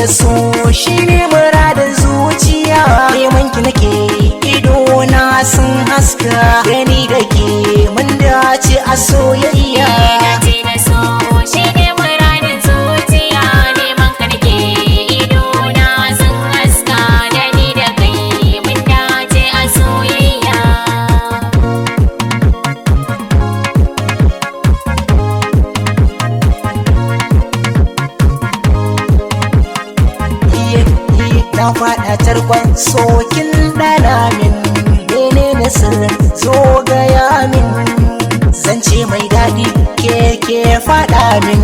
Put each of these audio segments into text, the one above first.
da so shine muradin zuciya. Neman ki nake ido na sun haska, gani da ke mun dace a soyayya. Dace da so shine muradin zuciya, neman ka nake ido na sun haska, gani da kai mun dace a soyayya. Na faɗa tarkon sokin ɗana min, menene sirrin zo gaya min. Zance mai daɗi ke faɗa min,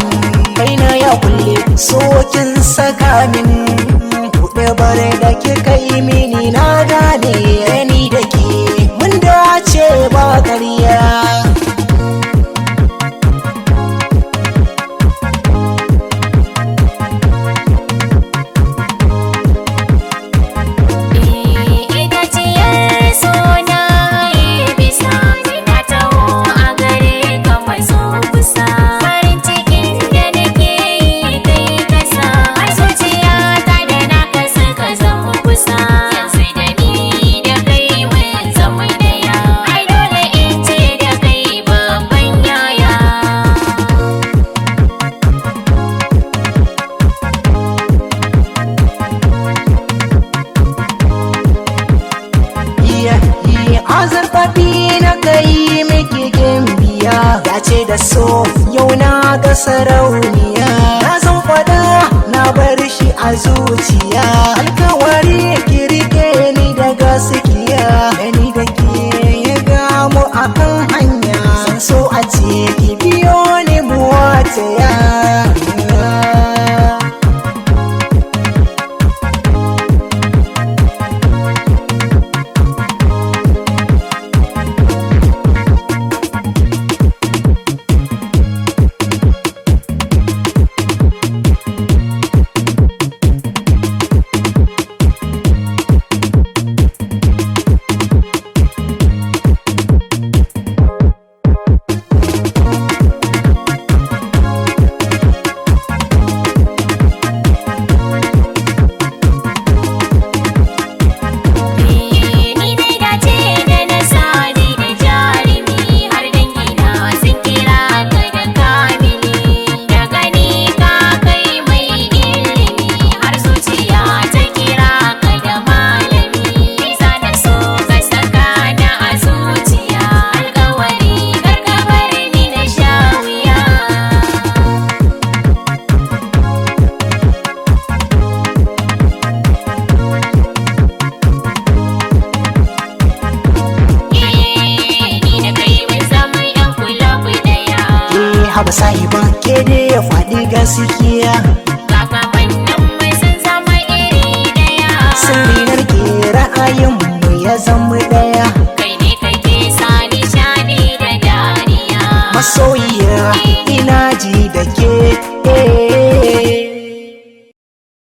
kaina ya kulle sokin saka min. Buɗe bare da ke kai mini na gane, ni da ke mun dace ba ƙarya. Azurfafi na kai miki gimbiya, dace da so yau na ga sarauniya. Na san fada na bar shi a zuciya, alkawari ki rike ni da gaskiya. Gani da ke ya gamu a kan hanya, san so a ce ki biyo ni mu wataya. Haba sahiba ke dai ya faɗi gaskiya.